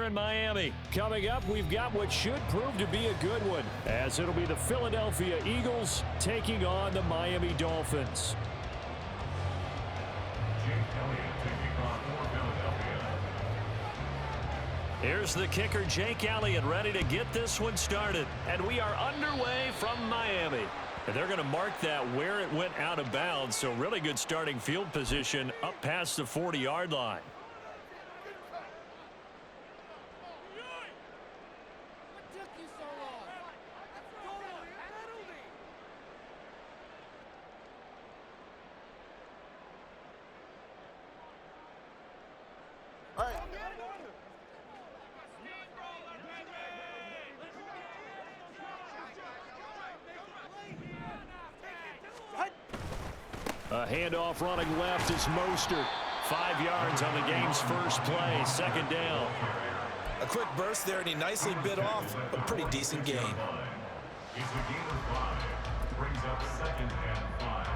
here in Miami. Coming up, we've got what should prove to be a good one, as it'll be the Philadelphia Eagles taking on the Miami Dolphins. Here's the kicker, Jake Elliott, ready to get this one started. And we are underway from Miami. And they're going to mark that where it went out of bounds, so really good starting field position up past the 40-yard line. A handoff running left is Mostert. 5 yards on the game's first play, second down. A quick burst there, and he nicely bit off a pretty decent gain. It's a gain of 5. Brings up 2nd and 5.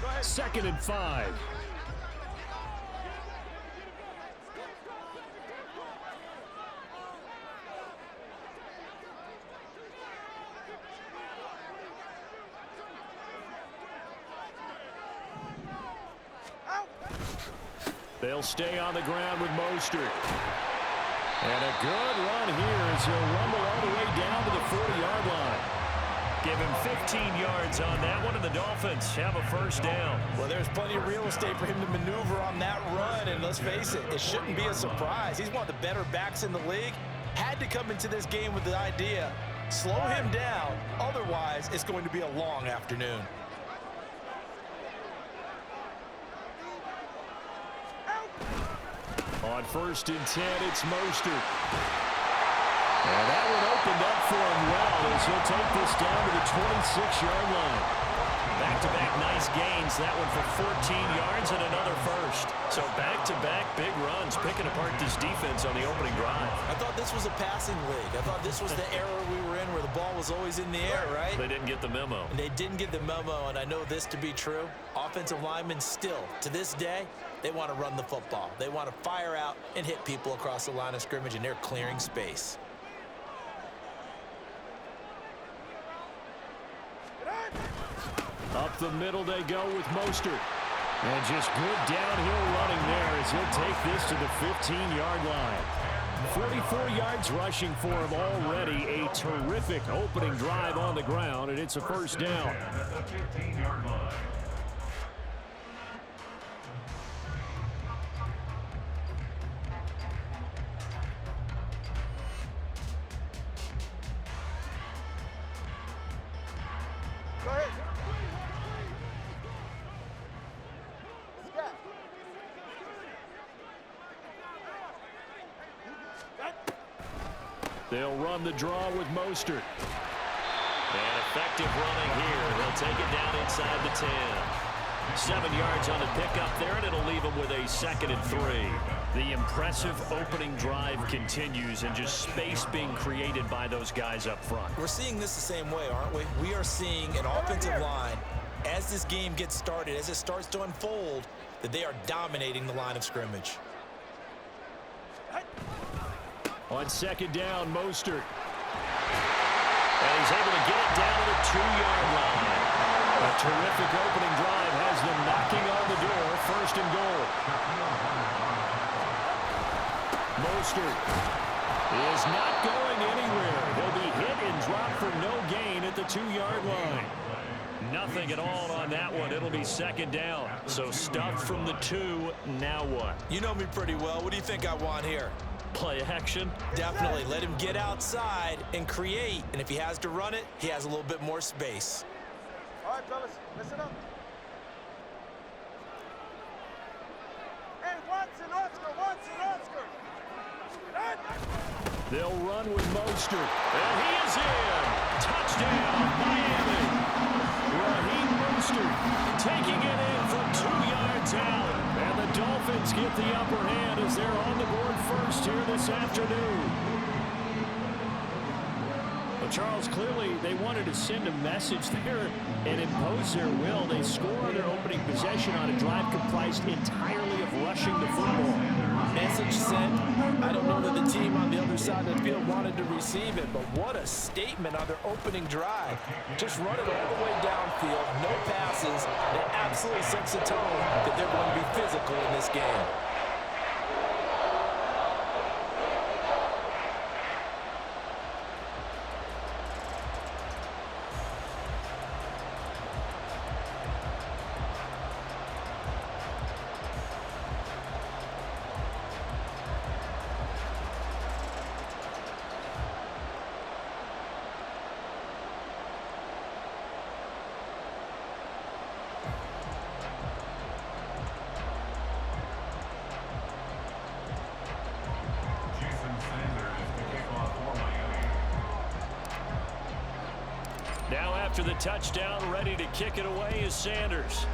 Go ahead. 2nd and 5. They'll stay on the ground with Mostert. And a good run here as he'll rumble all the way down to the 40-yard line. Give him 15 yards on that one, and the Dolphins have a first down. Well, there's plenty of real estate for him to maneuver on that run, and let's face it, it shouldn't be a surprise. He's one of the better backs in the league. Had to come into this game with the idea, slow him down, otherwise it's going to be a long afternoon. On 1st and 10, it's Mostert. And that one opened up for him well as he'll take this down to the 26-yard line. Back-to-back nice gains. That one for 14 yards and another first. So back-to-back big runs, picking apart this defense on the opening drive. I thought this was a passing league. I thought this was the era we were in where the ball was always in the air, right? They didn't get the memo. And they didn't get the memo, and I know this to be true. Offensive linemen still, to this day, they want to run the football. They want to fire out and hit people across the line of scrimmage, and they're clearing space. Up the middle they go with Mostert. And just good downhill running there as he'll take this to the 15-yard line. 44 yards rushing for him already. A terrific opening drive on the ground, and it's a first down. They'll run the draw with Mostert. And effective running here. They'll take it down inside the 10. 7 yards on the pickup there, and it'll leave them with a 2nd and 3. The impressive opening drive continues, and just space being created by those guys up front. We're seeing this the same way, aren't we? We are seeing an offensive line, as this game gets started, as it starts to unfold, that they are dominating the line of scrimmage. On 2nd down, Mostert. And he's able to get it down to the 2-yard line. A terrific opening drive has them knocking on the door. 1st and goal. Mostert is not going anywhere. He'll be hit and dropped for no gain at the 2-yard line. Nothing at all on that one. It'll be 2nd down. So stuffed from the 2. Now what? You know me pretty well. What do you think I want here? Play action? Definitely. Let him get outside and create. And if he has to run it, he has a little bit more space. All right, fellas, listen up. Hey, Watson, Oscar. They'll run with Mostert. And he is in. Touchdown, Miami. Raheem Mostert taking it in from 2 yards out. And the Dolphins get the upper hand as they're on the board first here this afternoon. Charles, clearly they wanted to send a message there and impose their will. They score on their opening possession on a drive comprised entirely of rushing the football. Message sent. I don't know that the team on the other side of the field wanted to receive it, but what a statement on their opening drive. Just run it all the way downfield, no passes. It absolutely sets the tone that they're going to be physical in this game. Now after the touchdown, ready to kick it away is Sanders.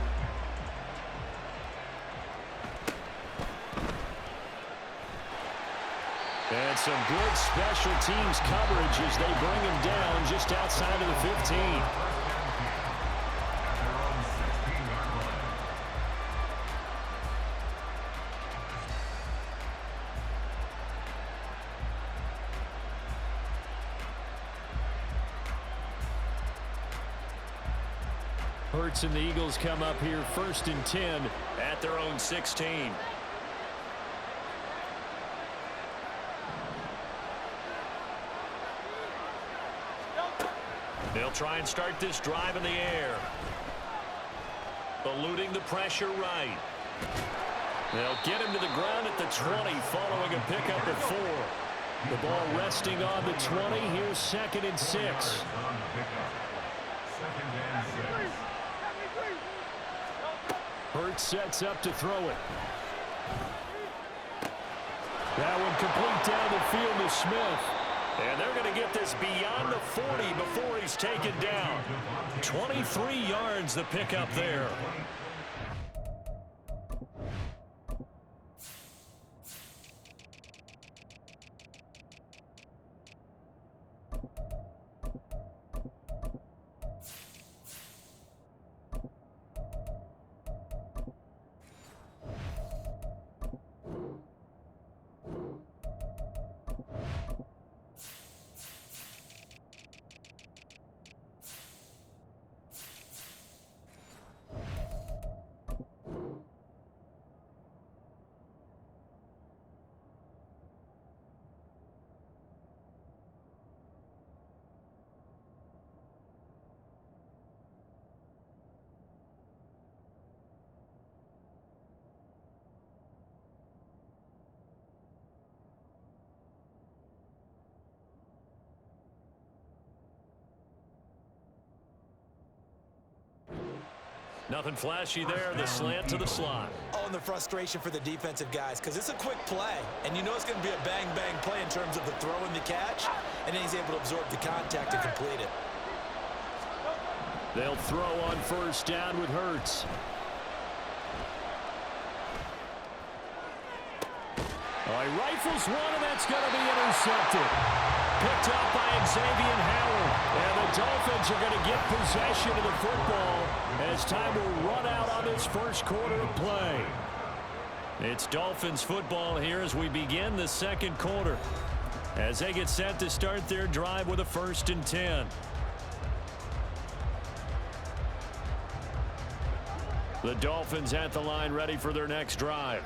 And some good special teams coverage as they bring him down just outside of the 15. Hurts and the Eagles come up here 1st and 10 at their own 16. They'll try and start this drive in the air. Eluding the pressure right. They'll get him to the ground at the 20 following a pickup of 4. The ball resting on the 20. Here's 2nd and 6. Hurts sets up to throw it. That one complete down the field to Smith. And they're going to get this beyond the 40 before he's taken down. 23 yards the pickup there. Nothing flashy there. The slant to the slot. Oh, and the frustration for the defensive guys, because it's a quick play, and you know it's going to be a bang-bang play in terms of the throw and the catch, and then he's able to absorb the contact and complete it. They'll throw on 1st down with Hurts. He rifles one, and that's going to be intercepted. Picked up by Xavier Howard. And the Dolphins are going to get possession of the football as time will run out on this 1st quarter of play. It's Dolphins football here as we begin the 2nd quarter, as they get set to start their drive with a 1st and 10. The Dolphins at the line ready for their next drive.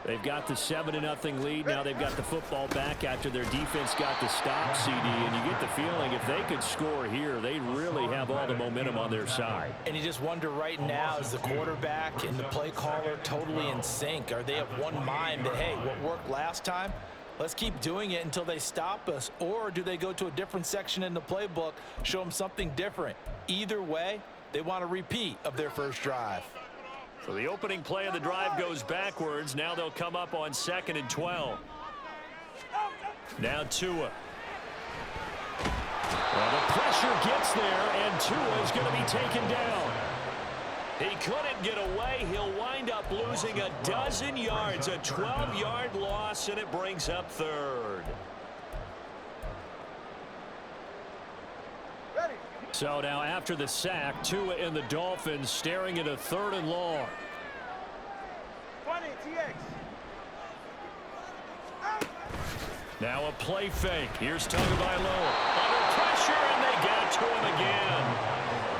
They've got the 7-0 lead. Now they've got the football back after their defense got the stop, CD. And you get the feeling if they could score here, they really have all the momentum on their side. And you just wonder right now, is the quarterback and the play caller totally in sync? Are they of one mind that, hey, what worked last time, let's keep doing it until they stop us? Or do they go to a different section in the playbook, show them something different? Either way, they want a repeat of their 1st drive. So the opening play of the drive goes backwards. Now they'll come up on 2nd and 12. Now Tua. Well, the pressure gets there, and Tua is going to be taken down. He couldn't get away. He'll wind up losing a dozen yards, a 12-yard loss, and it brings up 3rd. So now after the sack, Tua and the Dolphins staring at a 3rd and long. 20, TX. Now a play fake. Here's Tagovailoa. Under pressure, and they get to him again.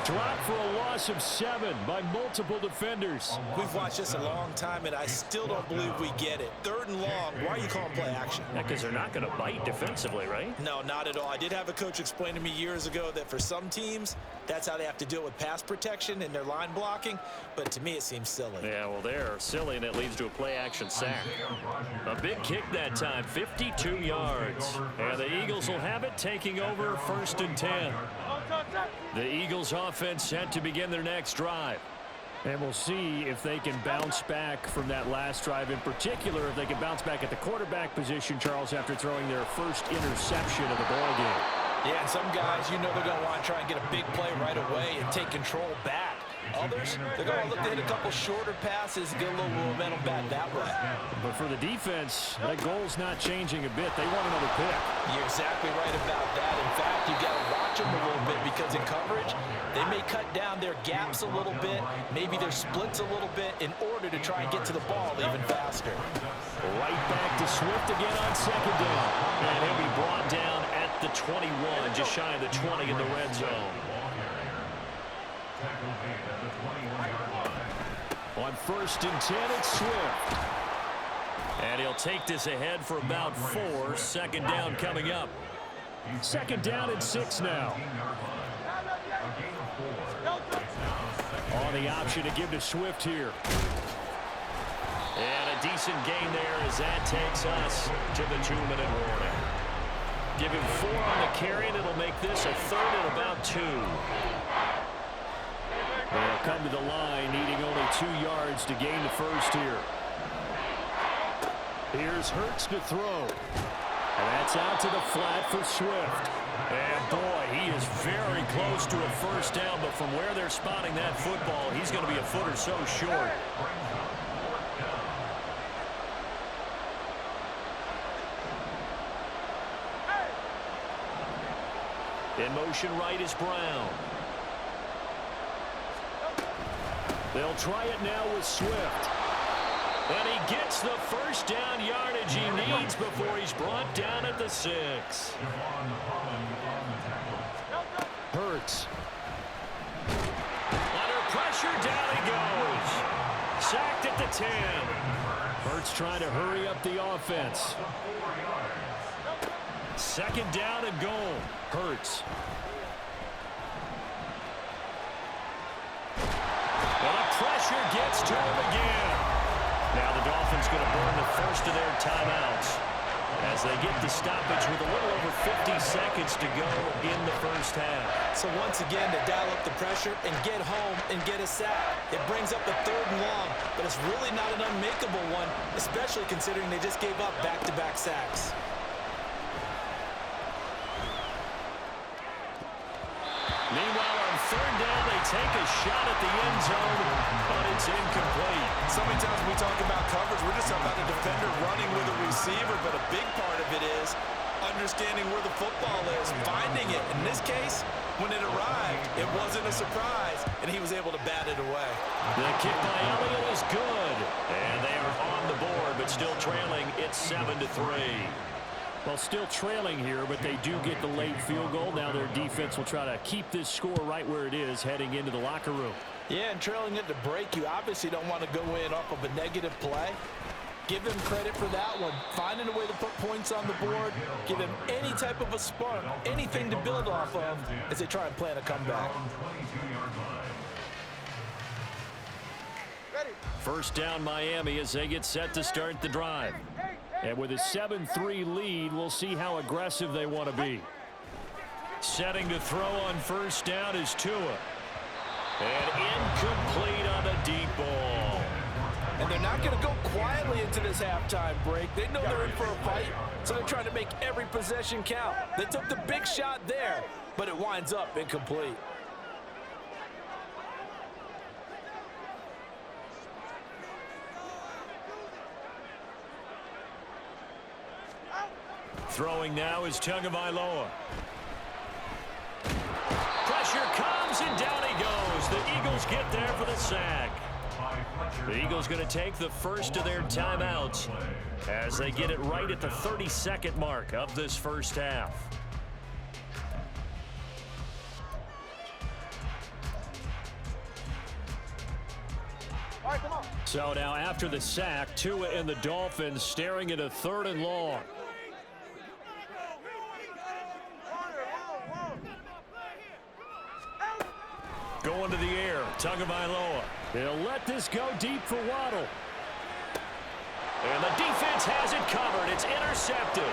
Dropped for a loss of 7 by multiple defenders. We've watched this a long time, and I still don't believe we get it. 3rd and long, why are you calling play action? Yeah, because they're not going to bite defensively, right? No, not at all. I did have a coach explain to me years ago that for some teams, that's how they have to deal with pass protection and their line blocking. But to me, it seems silly. Yeah, well, they're silly, and it leads to a play-action sack. A big kick that time, 52 yards. And the Eagles will have it, taking over 1st and 10. The Eagles offense set to begin their next drive. And we'll see if they can bounce back from that last drive. In particular, if they can bounce back at the quarterback position, Charles, after throwing their first interception of the ball game. Yeah, and some guys, you know they're going to want to try and get a big play right away and take control back. Others, they're going to look to hit a couple shorter passes, get a little momentum back that way. But for the defense, that goal's not changing a bit. They want another pick. You're exactly right about that. In fact, you've got to watch them a little bit because in coverage, they may cut down their gaps a little bit, maybe their splits a little bit in order to try and get to the ball even faster. Right back to Swift again on 2nd down. And he'll be brought down at the 21, just shy of the 20 in the red zone. On 1st and 10, it's Swift. And he'll take this ahead for about 4. 2nd down coming up. 2nd down and 6 now. On the option to give to Swift here. And a decent gain there as that takes us to the 2-minute warning. Give him 4 on the carry, and it'll make this a 3rd and about 2. They'll come to the line, needing only 2 yards to gain the first here. Here's Hurts to throw. And that's out to the flat for Swift. And boy, he is very close to a 1st down, but from where they're spotting that football, he's going to be a foot or so short. In motion right is Brown. They'll try it now with Swift. And he gets the 1st down yardage he needs before he's brought down at the 6. Hurts. Under pressure, down he goes. Sacked at the 10. Hurts trying to hurry up the offense. 2nd down and goal. Hurts. Well, the pressure gets to him again. Now the Dolphins going to burn the first of their timeouts as they get the stoppage with a little over 50 seconds to go in the 1st half. So once again, to dial up the pressure and get home and get a sack. It brings up the 3rd and long, but it's really not an unmakeable one, especially considering they just gave up back-to-back sacks. Meanwhile, on 3rd down, they take a shot at the end zone, but it's incomplete. So many times when we talk about coverage, we're just talking about a defender running with a receiver, but a big part of it is understanding where the football is, finding it. In this case, when it arrived, it wasn't a surprise, and he was able to bat it away. The kick by Elliott is good, and they are on the board, but still trailing. It's 7-3. Well, still trailing here, but they do get the late field goal. Now their defense will try to keep this score right where it is heading into the locker room. Yeah, and trailing it to break, you obviously don't want to go in off of a negative play. Give him credit for that one. Finding a way to put points on the board, give him any type of a spark, anything to build off of as they try and plan a comeback. Ready. 1st down Miami as they get set to start the drive. And with a 7-3 lead, we'll see how aggressive they want to be. Setting to throw on 1st down is Tua. And incomplete on a deep ball. And they're not going to go quietly into this halftime break. They know they're in for a fight, so they're trying to make every possession count. They took the big shot there, but it winds up incomplete. Throwing now is Tagovailoa. Pressure Eagles get there for the sack. The Eagles going to take the first of their timeouts as they get it right at the 32nd mark of this first half. All right, come on. So now after the sack, Tua and the Dolphins staring at a 3rd and long. Going to the air, Tagovailoa. They'll let this go deep for Waddle. And the defense has it covered. It's intercepted.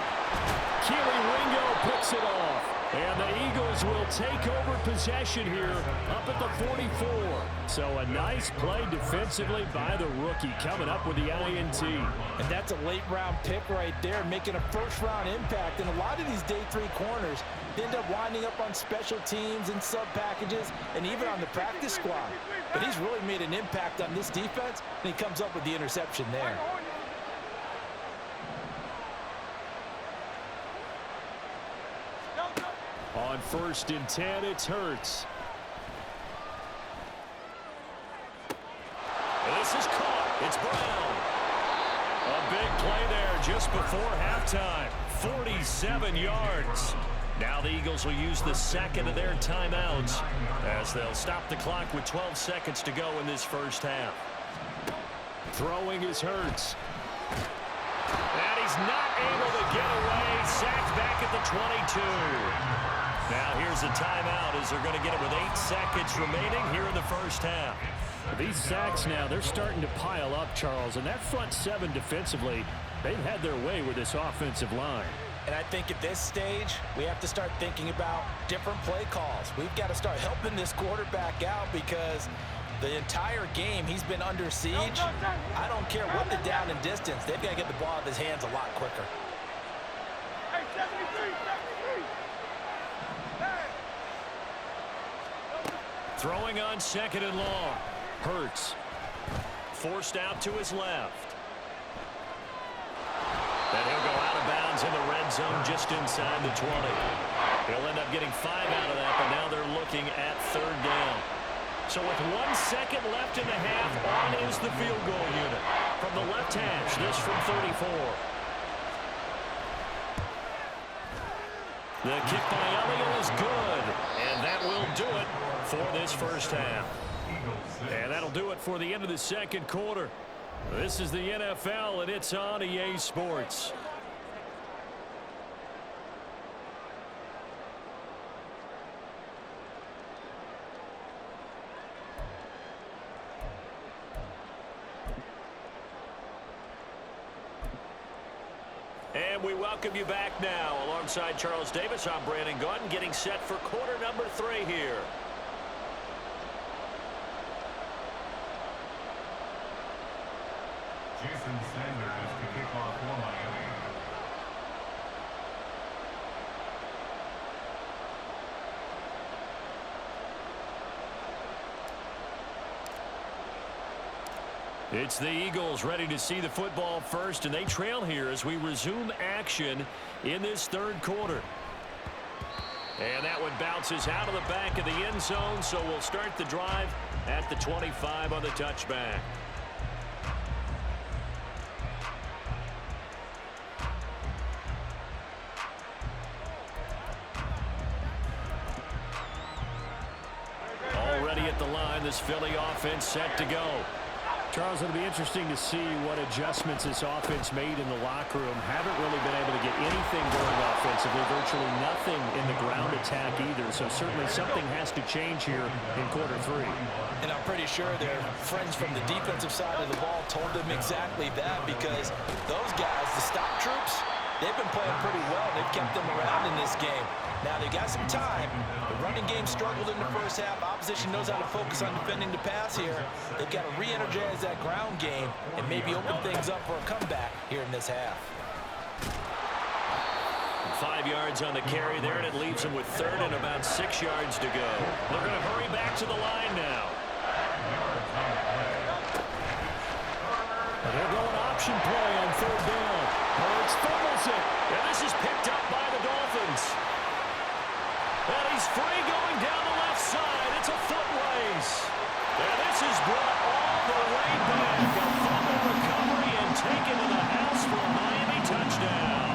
Keely Ringo picks it off. And the Eagles will take over possession here up at the 44. So a nice play defensively by the rookie coming up with the INT. And that's a late-round pick right there, making a first-round impact. And a lot of these day 3 corners end up winding up on special teams and sub-packages and even on the practice squad. But he's really made an impact on this defense, and he comes up with the interception there. On 1st and 10, it's Hurts. This is caught. It's Brown. A big play there just before halftime. 47 yards. Now the Eagles will use the second of their timeouts as they'll stop the clock with 12 seconds to go in this first half. Throwing is Hurts. And he's not able to get away. Sacked back at the 22. Now here's a timeout as they're going to get it with 8 seconds remaining here in the first half. These sacks now, they're starting to pile up, Charles, and that front 7 defensively, they've had their way with this offensive line. And I think at this stage, we have to start thinking about different play calls. We've got to start helping this quarterback out because the entire game he's been under siege. I don't care what the down and distance. They've got to get the ball out of his hands a lot quicker. Hey, 73, 73. Hey. Throwing on 2nd and long. Hurts. Forced out to his left. And he'll go out of bounds in the red zone just inside the 20. He'll end up getting 5 out of that, but now they're looking at 3rd down. So with 1 second left in the half, on is the field goal unit. From the left hash, this from 34. The kick by Elliott is good, and that will do it for this first half. And that'll do it for the end of the second quarter. This is the NFL, and it's on EA Sports. And we welcome you back now. Alongside Charles Davis, I'm Brandon Gaudin, getting set for quarter number 3 here. Jason Sanders to kick off for Miami. It's the Eagles ready to see the football first, and they trail here as we resume action in this 3rd quarter. And that one bounces out of the back of the end zone, so we'll start the drive at the 25 on the touchback. Already at the line, this Philly offense set to go. Charles, it'll be interesting to see what adjustments this offense made in the locker room. Haven't really been able to get anything going offensively, virtually nothing in the ground attack either. So certainly something has to change here in quarter 3. And I'm pretty sure their friends from the defensive side of the ball told them exactly that because those guys, the stop troops, they've been playing pretty well. They've kept them around in this game. Now, they got some time. The running game struggled in the first half. Opposition knows how to focus on defending the pass here. They've got to re-energize that ground game and maybe open things up for a comeback here in this half. 5 yards on the carry there, and it leaves them with 3rd and about 6 yards to go. They're going to hurry back to the line now. They're going option play on 3rd down. Hurts fumbles it. And this is picked up by the Dolphins. And he's free going down the left side. It's a foot race. And this is brought all the way back. A fumble recovery and taken to the house for a Miami touchdown.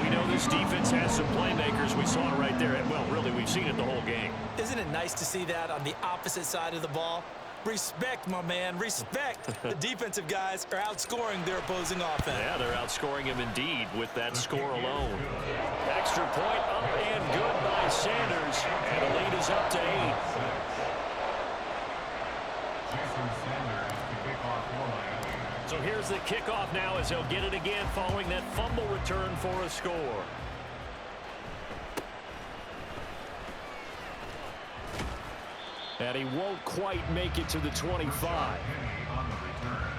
We know this defense has some playmakers. We saw it right there. Well, really, we've seen it the whole game. Isn't it nice to see that on the opposite side of the ball? Respect, my man, respect. The defensive guys are outscoring their opposing offense. Yeah, they're outscoring him indeed with that score alone. Extra point up and good by Sanders. And the lead is up to 8. So here's the kickoff now as he'll get it again following that fumble return for a score. And he won't quite make it to the 25. On the return,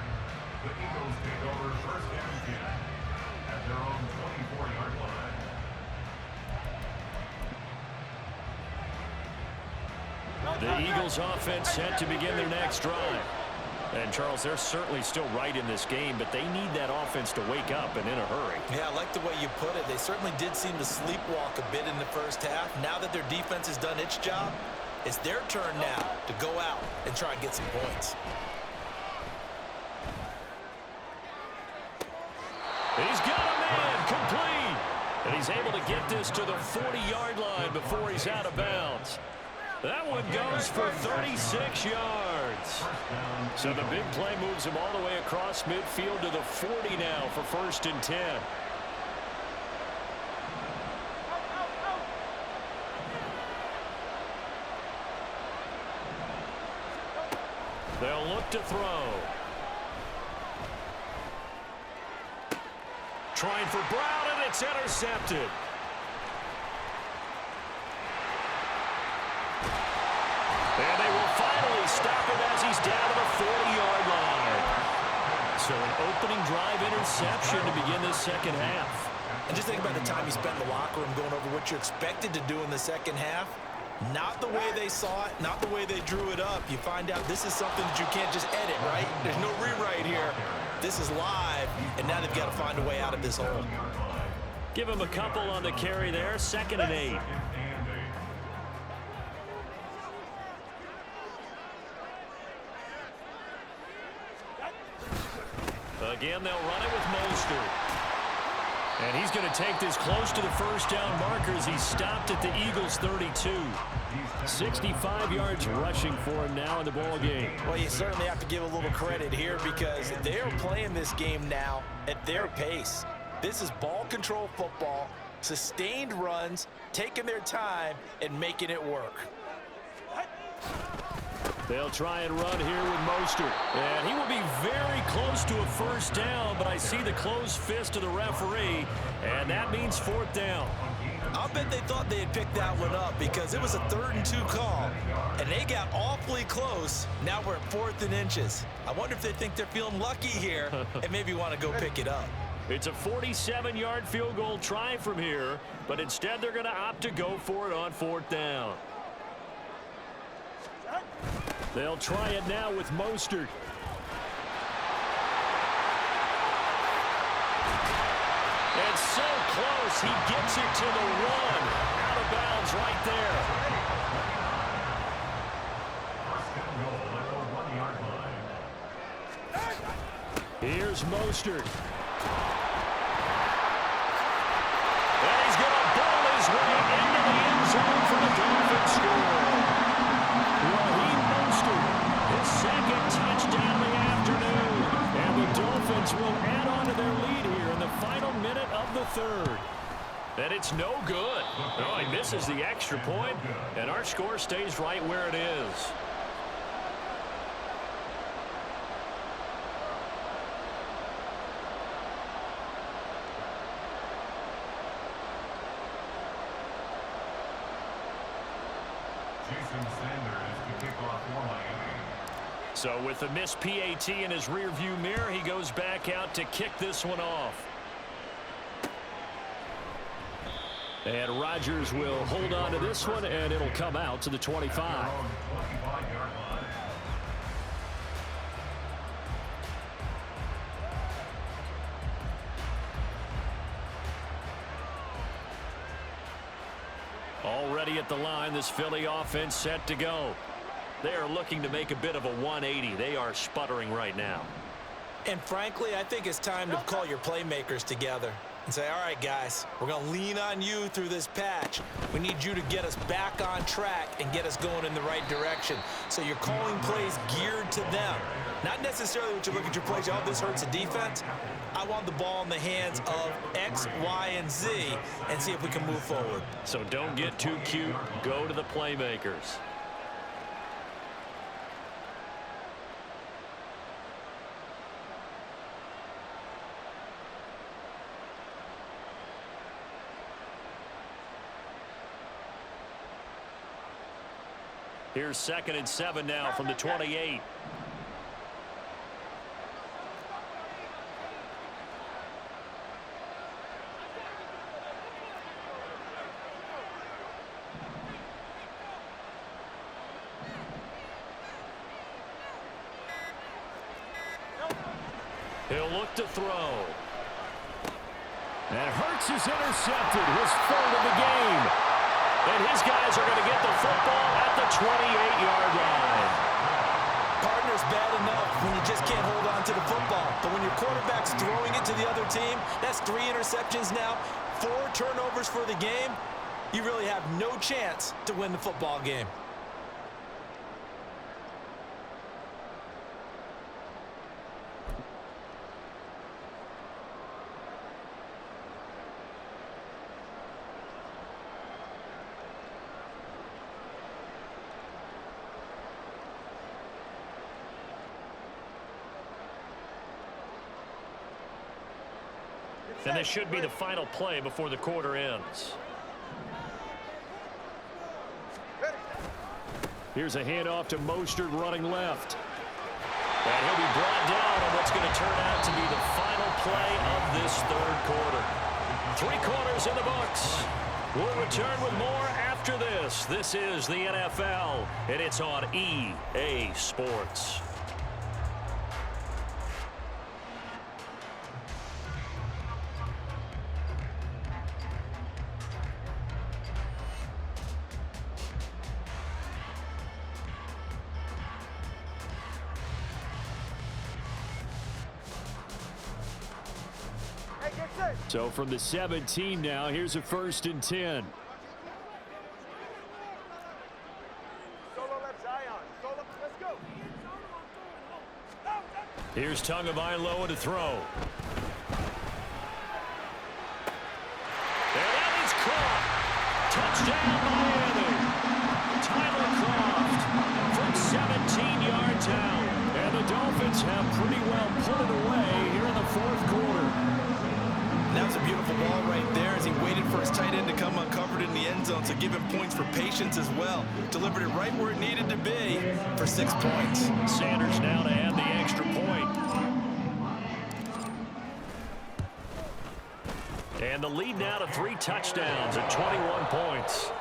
the Eagles take over first and 10 at their own 24-yard line. The Eagles offense set to begin their next drive. And, Charles, they're certainly still right in this game, but they need that offense to wake up and in a hurry. Yeah, I like the way you put it. They certainly did seem to sleepwalk a bit in the first half. Now that their defense has done its job, it's their turn now to go out and try and get some points. He's got a man complete. And he's able to get this to the 40-yard line before he's out of bounds. That one goes for 36 yards. So the big play moves him all the way across midfield to the 40 now for first and 10. They'll look to throw. Trying for Brown, and it's intercepted. And they will finally stop him as he's down to the 40-yard line. So an opening drive interception to begin this second half. And just think about the time you spent in the locker room going over what you expected to do in the second half. Not the way they saw it, not the way they drew it up. You find out this is something that you can't just edit, right? There's no rewrite here. This is live, and now they've got to find a way out of this hole. Give him a couple on the carry there, 2nd and 8. Again, they'll run it with Mostert. And he's going to take this close to the first down marker as he's stopped at the Eagles' 32. 65 yards rushing for him now in the ball game. Well, you certainly have to give a little credit here because they're playing this game now at their pace. This is ball control football, sustained runs, taking their time, and making it work. They'll try and run here with Mostert. And he will be very close to a first down, but I see the closed fist of the referee, and that means 4th down. I'll bet they thought they had picked that one up because it was a 3rd and 2 call, and they got awfully close. Now we're at 4th and inches. I wonder if they think they're feeling lucky here and maybe want to go pick it up. It's a 47-yard field goal try from here, but instead they're going to opt to go for it on 4th down. They'll try it now with Mostert. And so close, he gets it to the 1. Out of bounds right there. Here's Mostert. And he's going to bowl his way into the end zone for the Dolphins score. His 2nd touchdown of the afternoon. And the Dolphins will add on to their lead here in the final minute of the 3rd. And it's no good. No, he misses the extra point, and our score stays right where it is. So with the missed PAT in his rearview mirror, he goes back out to kick this one off. And Rodgers will hold on to this one, and it'll come out to the 25. ready at the line. This Philly offense set to go. They are looking to make a bit of a 180. They are sputtering right now. And frankly, I think it's time to call your playmakers together and say, all right, guys, we're going to lean on you through this patch. We need you to get us back on track and get us going in the right direction. So you're calling plays geared to them. Not necessarily what you look at your plays, oh, this hurts the defense. I want the ball in the hands of X, Y, and Z and see if we can move forward. So don't get too cute. Go to the playmakers. Here's 2nd and 7 now from the 28. He'll look to throw. And Hurts is intercepted. His 3rd of the game. And his guys are going to get the football at the 28-yard line. Partner's bad enough when you just can't hold on to the football. But when your quarterback's throwing it to the other team, that's 3 interceptions now, 4 turnovers for the game. You really have no chance to win the football game. And this should be the final play before the quarter ends. Here's a handoff to Mostert running left. And he'll be brought down on what's going to turn out to be the final play of this 3rd quarter. 3 quarters in the books. We'll return with more after this. This is the NFL, and it's on EA Sports. So from the 17 now, here's a 1st and 10. Solo left Zion. Solo, let's go. Here's Tagovailoa to throw. And that is caught. Touchdown, Miami. Tyler Croft from 17 yards out. And the Dolphins have pretty well put it away here in the 4th quarter. That was a beautiful ball right there as he waited for his tight end to come uncovered in the end zone, so give him points for patience as well. Delivered it right where it needed to be for 6 points. Sanders now to add the extra point. And the lead now to 3 touchdowns at 21 points.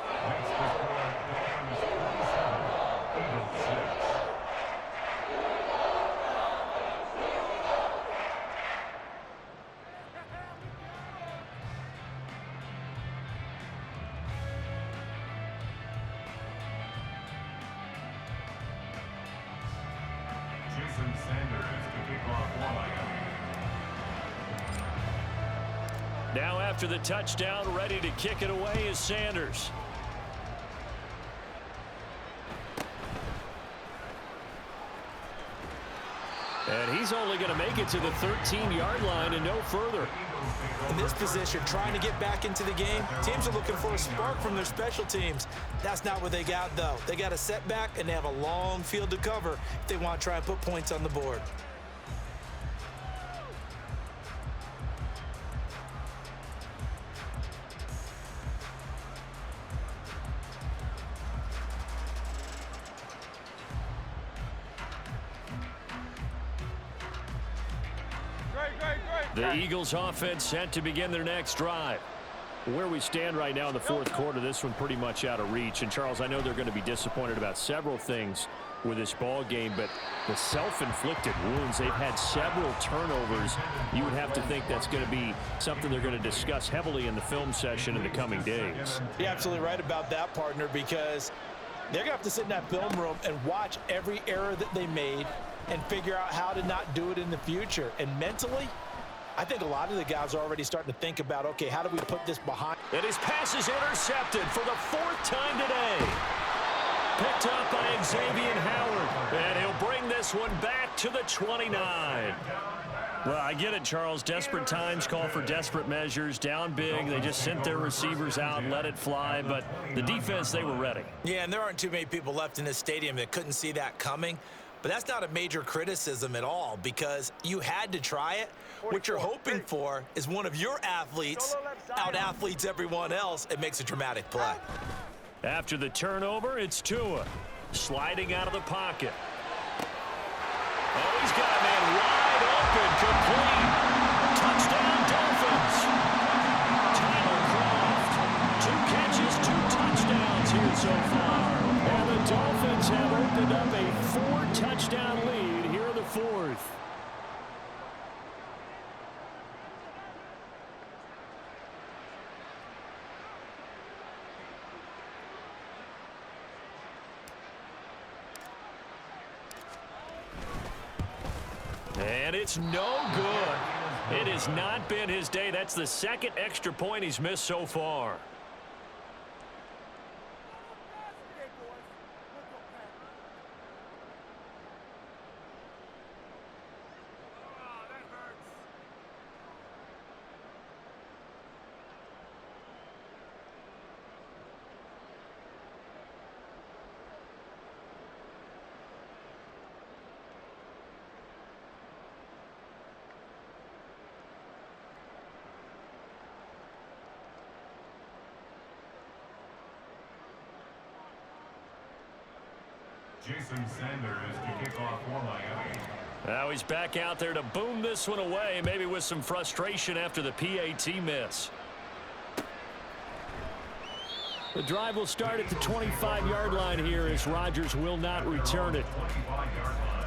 Now after the touchdown, ready to kick it away is Sanders. And he's only going to make it to the 13-yard line and no further. In this position, trying to get back into the game, teams are looking for a spark from their special teams. That's not what they got, though. They got a setback, and they have a long field to cover if they want to try and put points on the board. The Eagles offense set to begin their next drive. Where we stand right now in the 4th quarter, this one pretty much out of reach. And, Charles, I know they're going to be disappointed about several things. with this ball game, but the self-inflicted wounds, they've had several turnovers. You would have to think that's going to be something they're going to discuss heavily in the film session in the coming days. You're absolutely right about that, partner, because they're going to have to sit in that film room and watch every error that they made and figure out how to not do it in the future. And mentally, I think a lot of the guys are already starting to think about, okay, how do we put this behind? And his pass is intercepted for the 4th time today. Picked up by Xavier Howard, and he'll bring this one back to the 29. Well, I get it, Charles. Desperate times call for desperate measures. Down big, they just sent their receivers out and let it fly, but the defense, they were ready. Yeah, and there aren't too many people left in this stadium that couldn't see that coming. But that's not a major criticism at all, because you had to try it. What you're hoping for is one of your athletes out-athletes everyone else and makes a dramatic play. After the turnover, it's Tua sliding out of the pocket. Oh, he's got a man wide open, complete. Touchdown, Dolphins. Tyler Kroft, 2 catches, 2 touchdowns here so far. And the Dolphins have opened up a 4-touchdown lead here in the 4th. And it's no good. It has not been his day. That's the 2nd extra point he's missed so far. Jason Sanders to kick off for Miami. Now he's back out there to boom this one away, maybe with some frustration after the PAT miss. The drive will start at the 25-yard line here as Rodgers will not return it. 25-yard line.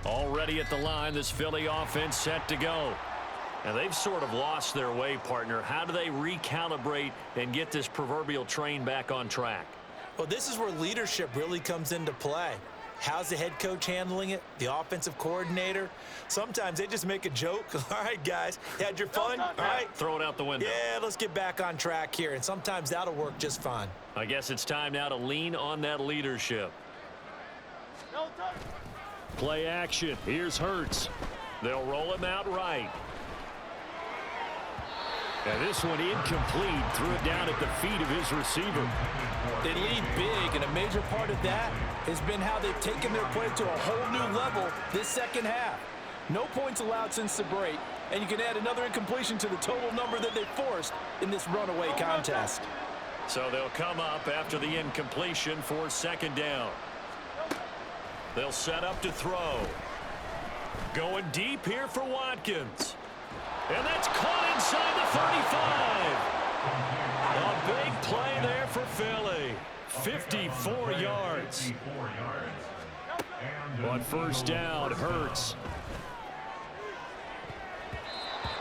Already at the line, this Philly offense set to go. And they've sort of lost their way, partner. How do they recalibrate and get this proverbial train back on track? Well, this is where leadership really comes into play. How's the head coach handling it? The offensive coordinator? Sometimes they just make a joke. All right, guys, you had your fun? All right. Throw it out the window. Yeah, let's get back on track here. And sometimes that'll work just fine. I guess it's time now to lean on that leadership. Play action. Here's Hurts. They'll roll him out right. And this one incomplete. Threw it down at the feet of his receiver. They lead big, and a major part of that has been how they've taken their play to a whole new level this second half. No points allowed since the break, and you can add another incompletion to the total number that they forced in this runaway contest. So they'll come up after the incompletion for 2nd down. They'll set up to throw. Going deep here for Watkins. And that's caught inside the 35. A big play there for Philly. 54 yards. On 1st down, Hurts.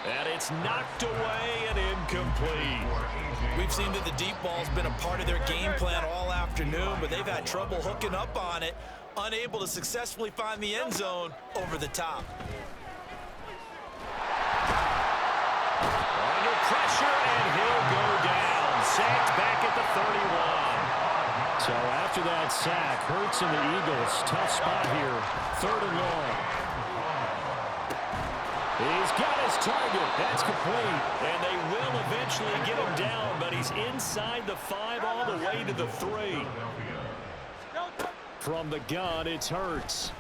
And it's knocked away and incomplete. We've seen that the deep ball's been a part of their game plan all afternoon, but they've had trouble hooking up on it, unable to successfully find the end zone over the top. Under pressure, and he'll go down. Sacked back at the 31. So after that sack, Hurts and the Eagles, tough spot here. 3rd and long. He's got his target. That's complete. And they will eventually get him down, but he's inside the 5 all the way to the 3. From the gun, it's Hurts.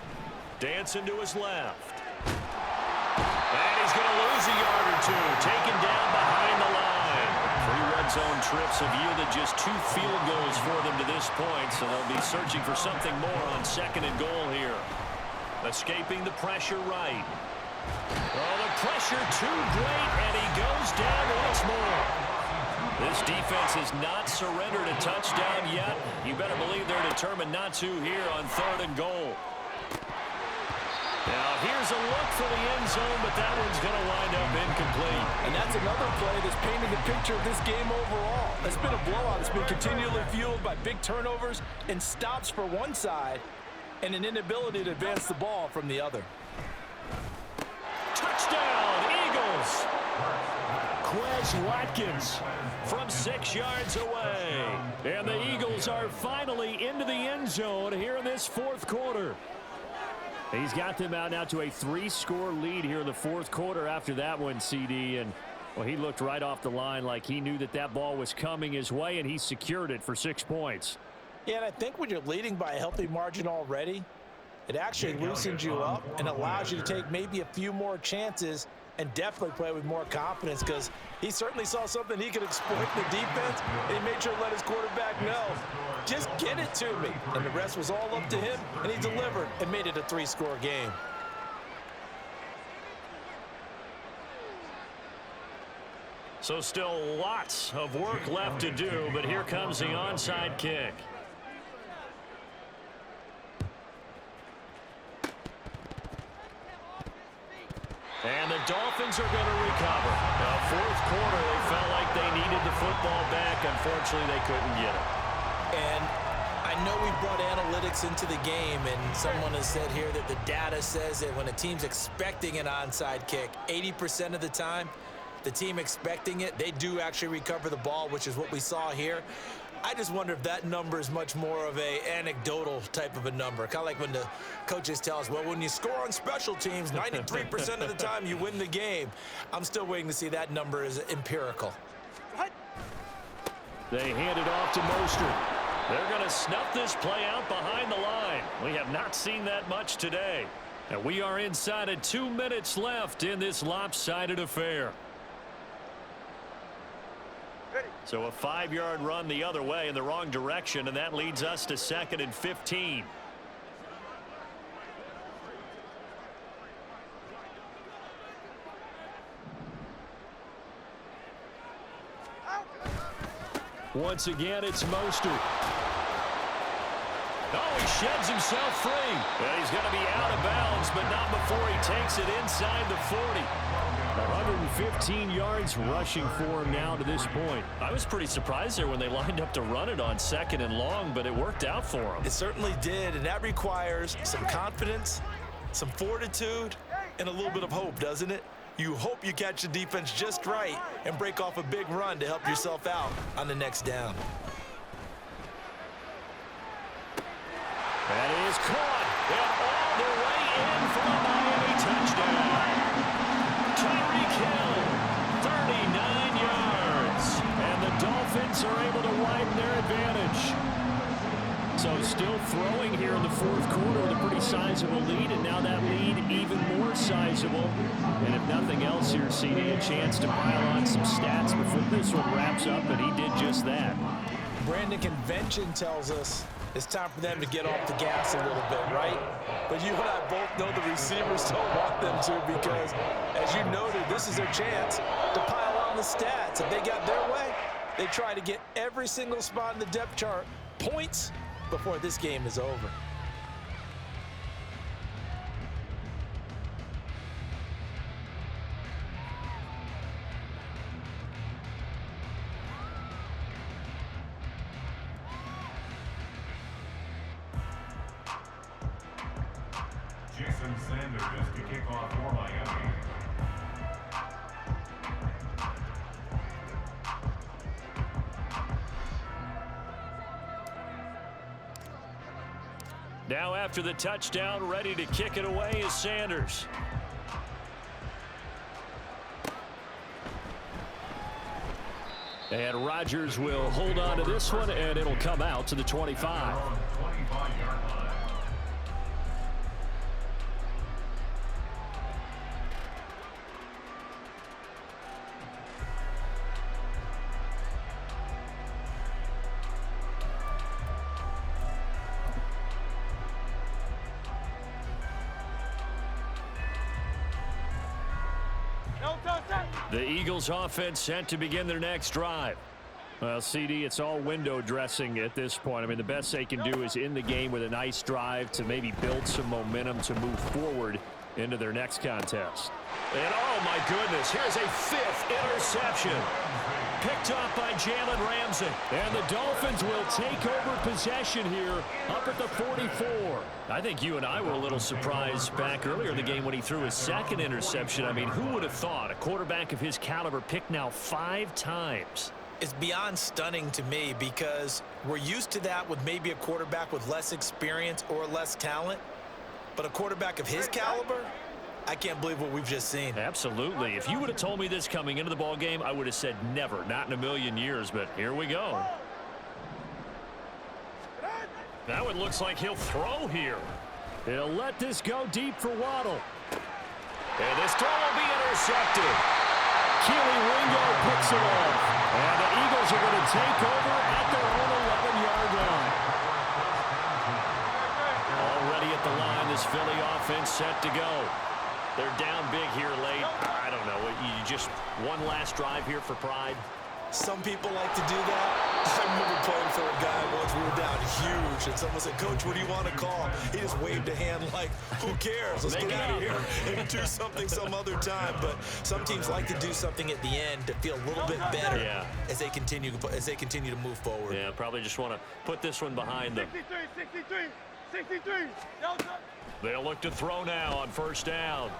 Dancing to his left. And he's going to lose a yard or 2. Taken down behind the line. 3 red zone trips have yielded just 2 field goals for them to this point, so they'll be searching for something more on 2nd and goal here. Escaping the pressure right. Oh, the pressure too great, and he goes down once more. This defense has not surrendered a touchdown yet. You better believe they're determined not to here on 3rd and goal. Now, here's a look for the end zone, but that one's going to wind up incomplete. And that's another play that's painting the picture of this game overall. It's been a blowout. It's been continually fueled by big turnovers and stops for one side and an inability to advance the ball from the other. Touchdown, Eagles! Quez Watkins from 6 yards away. And the Eagles are finally into the end zone here in this 4th quarter. He's got them out now to a 3-score lead here in the 4th quarter after that one, CD. And, well, he looked right off the line like he knew that that ball was coming his way, and he secured it for 6 points. Yeah, and I think when you're leading by a healthy margin already, it actually loosens you up and allows you to take maybe a few more chances and definitely play with more confidence, because he certainly saw something he could exploit in the defense, and he made sure to let his quarterback know, just get it to me. And the rest was all up to him, and he delivered and made it a 3-score game. So still lots of work left to do, but here comes the onside kick. And the Dolphins are going to recover. Now, 4th quarter, they felt like they needed the football back. Unfortunately, they couldn't get it. And I know we brought analytics into the game, and someone has said here that the data says that when a team's expecting an onside kick, 80% of the time, the team expecting it, they do actually recover the ball, which is what we saw here. I just wonder if that number is much more of a anecdotal type of a number. Kind of like when the coaches tell us, well, when you score on special teams, 93% of the time you win the game. I'm still waiting to see that number is empirical. They hand it off to Mostert. They're going to snuff this play out behind the line. We have not seen that much today. And we are inside of 2 minutes left in this lopsided affair. So a 5-yard run the other way in the wrong direction, and that leads us to 2nd and 15. Once again, it's Mostert. Oh, he sheds himself free. Well, he's going to be out of bounds, but not before he takes it inside the 40. 115 yards rushing for him now to this point. I was pretty surprised there when they lined up to run it on 2nd and long, but it worked out for him. It certainly did, and that requires some confidence, some fortitude, and a little bit of hope, doesn't it? You hope you catch the defense just right and break off a big run to help yourself out on the next down. That is caught. And all the way in for a Miami touchdown. Tyreek Hill, 39 yards. And the Dolphins are able to widen their advantage. So still throwing here in the 4th quarter with a pretty sizable lead, and now that lead even more sizable. And if nothing else here, CD, a chance to pile on some stats before this one wraps up, and he did just that. Brandon, convention tells us it's time for them to get off the gas a little bit, right? But you and I both know the receivers don't want them to, because, as you noted, this is their chance to pile on the stats. If they got their way, they try to get every single spot in the depth chart points before this game is over. Jason Sanders to kick off for Miami. Now after the touchdown, ready to kick it away is Sanders. And Rodgers will hold on to this one, and it'll come out to the 25. 25-yard line. The Eagles offense set to begin their next drive. Well, CD, it's all window dressing at this point. I mean, the best they can do is in the game with a nice drive to maybe build some momentum to move forward into their next contest. And oh my goodness, here's a 5th interception. Picked off by Jalen Ramsey. And the Dolphins will take over possession here up at the 44. I think you and I were a little surprised back earlier in the game when he threw his 2nd interception. I mean, who would have thought a quarterback of his caliber picked now 5 times? It's beyond stunning to me because we're used to that with maybe a quarterback with less experience or less talent. But a quarterback of his caliber, I can't believe what we've just seen. Absolutely. If you would have told me this coming into the ball game, I would have said never, not in a million years, but here we go. Now it looks like he'll throw here. He'll let this go deep for Waddle. And this throw will be intercepted. Keely Ringo picks it off. And the Eagles are going to take over at their own 11-yard line. Already at the line, this Philly offense set to go. They're down big here late. I don't know. You just one last drive here for pride. Some people like to do that. I remember playing for a guy once. We were down huge, and someone said, "Coach, what do you want to call?" He just waved a hand like, "Who cares? Let's get out of here and do something some other time." But some teams like to do something at the end to feel a little bit better as they continue to move forward. Yeah, probably just want to put this one behind them. 63. They'll look to throw now on 1st down.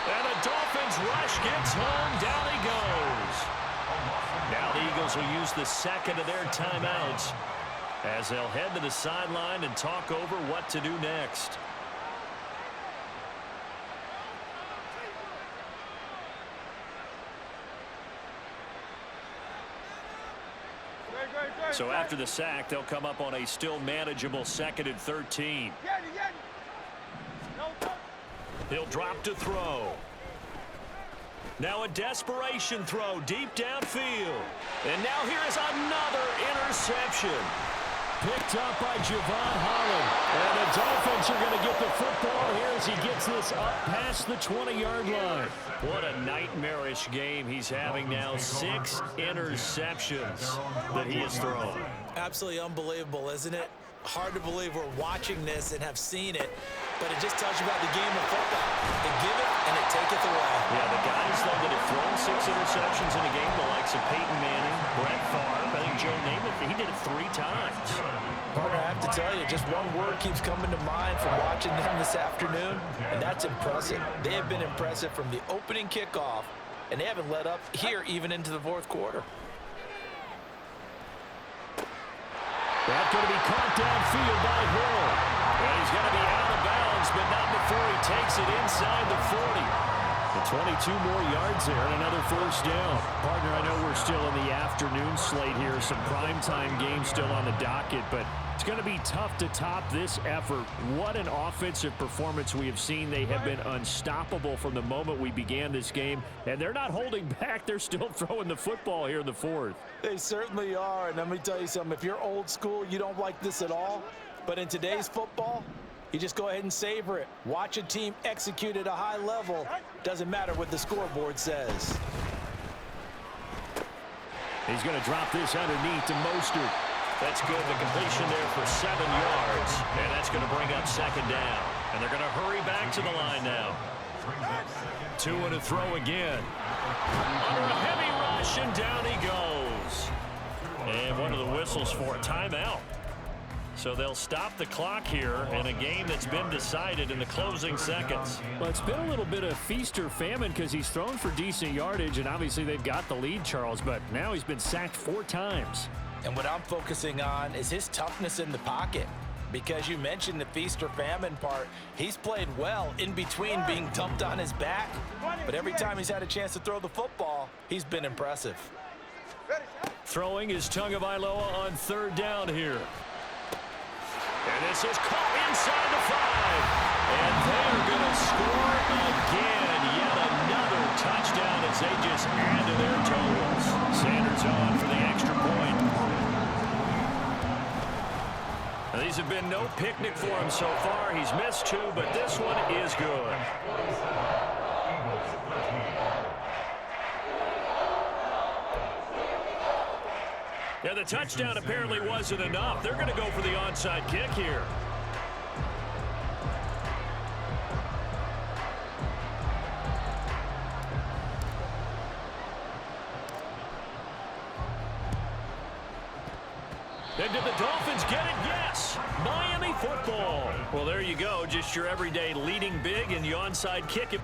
And the Dolphins rush gets home. Down he goes. Now the Eagles will use the 2nd of their timeouts as they'll head to the sideline and talk over what to do next. So after the sack, they'll come up on a still manageable 2nd and 13. He'll drop to throw. Now a desperation throw deep downfield. And now here is another interception. Picked up by Javon Holland. And the Dolphins are going to get the football here as he gets this up past the 20-yard line. What a nightmarish game he's having now. 6 interceptions that he has thrown. Absolutely unbelievable, isn't it? Hard to believe we're watching this and have seen it, but it just tells you about the game of football. They give it and it taketh away. Yeah, the guys, though, that have thrown 6 interceptions in a game, the likes of Peyton Manning, Brett Favre, I think Joe Namath, he did it 3 times. Partner, I have to tell you, just one word keeps coming to mind from watching them this afternoon, and that's impressive. They have been impressive from the opening kickoff, and they haven't let up here even into the 4th quarter. That's going to be caught downfield by Hill. And he's going to be out of bounds, but not before he takes it inside the 40. The 22 more yards there and another 1st down. Partner, I know we're still in the afternoon slate here. Some primetime games still on the docket, but it's going to be tough to top this effort. What an offensive performance we have seen. They have been unstoppable from the moment we began this game, and they're not holding back. They're still throwing the football here in the 4th. They certainly are, and let me tell you something. If you're old school, you don't like this at all, but in today's football, you just go ahead and savor it. Watch a team execute at a high level. Doesn't matter what the scoreboard says. He's going to drop this underneath to Mostert. That's good. The completion there for 7 yards. And that's going to bring up 2nd down. And they're going to hurry back to the line now. 2 and a throw again. Under a heavy rush, and down he goes. And one of the whistles for a timeout. So they'll stop the clock here in a game that's been decided in the closing seconds. Well, it's been a little bit of feast or famine because he's thrown for decent yardage, and obviously they've got the lead, Charles, but now he's been sacked 4 times. And what I'm focusing on is his toughness in the pocket. Because you mentioned the feast or famine part. He's played well in between being dumped on his back. But every time he's had a chance to throw the football, he's been impressive. Throwing is Tagovailoa on 3rd down here. And this is caught inside the 5. And they're going to score again. Yet another touchdown as they just add to their totals. Sanders on for the extra point. Now, these have been no picnic for him so far. He's missed 2, but this one is good. Yeah, the touchdown apparently wasn't enough. They're going to go for the onside kick here. And did the Dolphins get it? Yes. Miami football. Well, there you go. Just your everyday leading big and the onside kick.